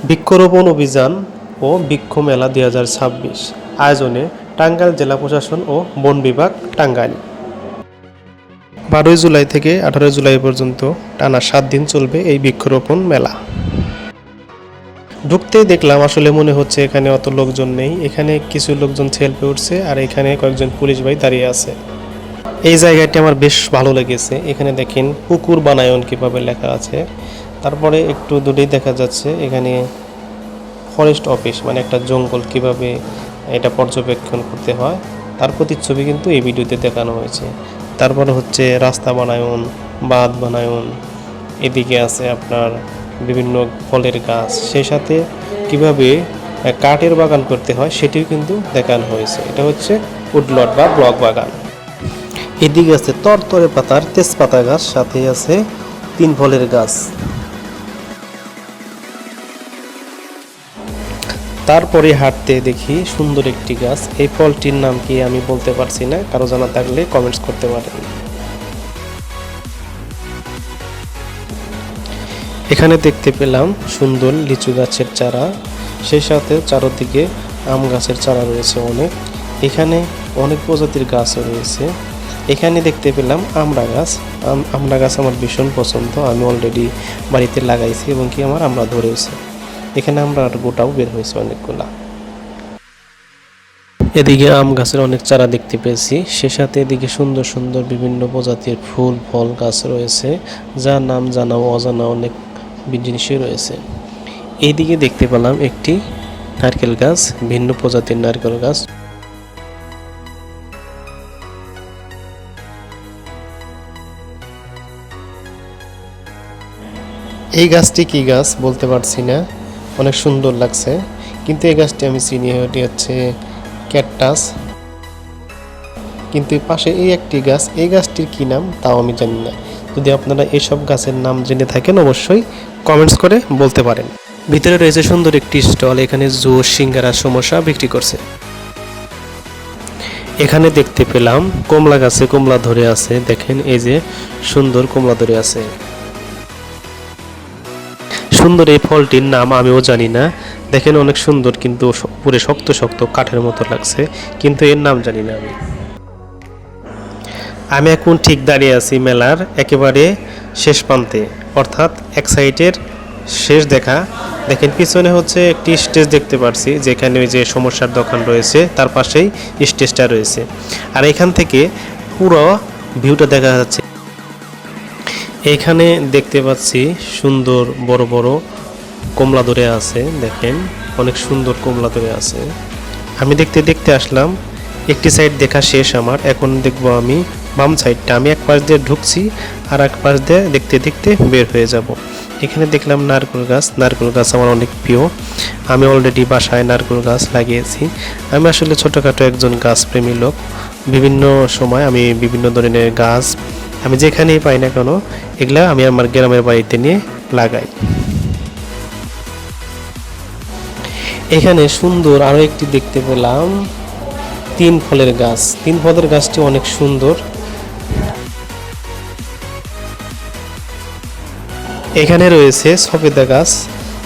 বৃক্ষরোপণ অভিযান ও বৃক্ষ মেলা ২০২৬ আয়োজনে টাঙ্গাইল জেলা প্রশাসন ও বন বিভাগ টাঙ্গাইল। ১২ জুলাই থেকে ১৮ জুলাই পর্যন্ত টানা ৭ দিন চলবে এই বৃক্ষরোপণ মেলা। ঢুকতেই দেখলাম আসলে মনে হচ্ছে এখানে অত লোকজন নেই, এখানে কিছু লোকজন সেলফি উঠছে আর এখানে কয়েকজন পুলিশ ভাই দাঁড়িয়ে আছে। এই জায়গাটি আমার বেশ ভালো লেগেছে। এখানে দেখেন পুকুর বানায়ন কিভাবে লেখা আছে, তারপরে একটু দূরেই দেখা যাচ্ছে এখানে ফরেস্ট অফিস, মানে একটা জঙ্গল কিভাবে এটা পর্যবেক্ষণ করতে হয় তার প্রতিচ্ছবি কিন্তু এই ভিডিওতে দেখানো হয়েছে। তারপরে হচ্ছে রাস্তা বানায়ন, বাঁধ বানায়ন, এদিকে আছে আপনার বিভিন্ন ফলের গাছ, সেই সাথে কিভাবে কাঠের বাগান করতে হয় সেটিও কিন্তু দেখানো হয়েছে। এটা হচ্ছে উডলট বা ব্লক বাগান। এদিকে আছে তরতরে পাতার তেজপাতা গাছ, সাথে আছে 3 ফলের গাছ। তারপরে হাঁটতে দেখি সুন্দর একটি গাছ। এই ফলটির নাম কি আমি বলতে পারছি না, কারো জানা থাকলে কমেন্টস করতে পারেন। এখানে দেখতে পেলাম সুন্দর লিচু গাছের চারা, সেই সাথে চারদিকে আম গাছের চারা রয়েছে অনেক। এখানে অনেক প্রজাতির গাছও রয়েছে। এখানে দেখতে পেলাম আমড়া গাছ। আমড়া গাছ আমার ভীষণ পছন্দ, আমি অলরেডি বাড়িতে লাগাইছি এবং কি আমার আমড়া ধরেছে। এখানে আমরা গোটাও বের হয়েছে অনেকগুলা। এদিকে আম গাছের অনেক চারা দেখতে পেয়েছি, সে সাথে এদিকে সুন্দর সুন্দর বিভিন্ন প্রজাতির ফুল ফল গাছ রয়েছে, যার নাম জানা ও অজানা অনেক জিনিসই রয়েছে। এইদিকে দেখতে পেলাম একটি নারকেল গাছ, ভিন্ন প্রজাতির নারকেল গাছ। এই গাছটি কি গাছ বলতে পারছি না, অনেক সুন্দর লাগছে, কিন্তু এই গাছটি আমি চিনি, এটি হচ্ছে ক্যাকটাস। কিন্তু পাশে এই একটি গাছ, এই গাছটির কি নাম তাও আমি জানি না। যদি আপনারা এইসব গাছের নাম জেনে থাকেন অবশ্যই কমেন্টস করে বলতে পারেন। ভিতরে রয়েছে সুন্দর একটি স্টল, এখানে জুস, সিঙ্গারা, সমোসা বিক্রি করছে। এখানে দেখতে পেলাম কমলা গাছে কমলা ধরে আছে, দেখেন এই যে সুন্দর কমলা ধরে আছে। সুন্দর এই ফলটির নাম আমিও জানি না, দেখেন অনেক সুন্দর, কিন্তু পুরো শক্ত শক্ত কাঠের মতো লাগছে, কিন্তু এর নাম জানি না আমি এখন ঠিক দাঁড়িয়ে আছি মেলার একেবারে শেষ প্রান্তে, অর্থাৎ এক সাইডের শেষ দেখা। দেখেন পিছনে হচ্ছে একটি স্টেজ দেখতে পাচ্ছি, যেখানে ওই যে সমস্যার দোকান রয়েছে তার পাশেই স্টেজটা রয়েছে, আর এখান থেকে পুরো ভিউটা দেখা যাচ্ছে। এখানে দেখতে পাচ্ছি সুন্দর বড় বড় কমলা ধরে আছে, দেখেন অনেক সুন্দর কমলা ধরে আছে। আমি দেখতে দেখতে আসলাম, একটি সাইড দেখা শেষ আমার, এখন দেখব আমি বাম সাইডটা। আমি এক পাশ দিয়ে ঢুকছি আর এক পাশ দিয়ে দেখতে দেখতে বের হয়ে যাব। এখানে দেখলাম নারকেল গাছ, নারকেল গাছ আমার অনেক প্রিয়, আমি অলরেডি বাসায় নারকেল গাছ লাগিয়েছি। আমি আসলে ছোটোখাটো একজন গাছ প্রেমী লোক, বিভিন্ন সময় আমি বিভিন্ন ধরনের গাছ আমি যেখানেই পাই না কেন এগুলা আমি আমার গ্রামের বাড়িতে নিয়ে লাগাই। এখানে সুন্দর আরও একটি দেখতে পেলাম 3 ফলের গাছ। 3 ফলের গাছটি অনেক সুন্দর। এখানে রয়েছে সবেদা গাছ।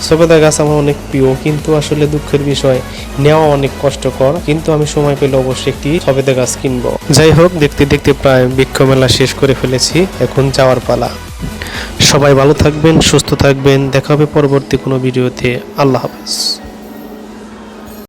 সবেদা গাছ আমার অনেক প্রিয়, কিন্তু আসলে দুঃখের বিষয় নেওয়া অনেক কষ্টকর, কিন্তু আমি সময় পেলে অবশ্যই একটি সবেদা গাছ কিনবো। যাই হোক, দেখতে দেখতে প্রায় বৃক্ষ মেলা শেষ করে ফেলেছি, এখন যাওয়ার পালা। সবাই ভালো থাকবেন, সুস্থ থাকবেন, দেখা হবে পরবর্তী কোনো ভিডিওতে। আল্লাহ হাফেজ।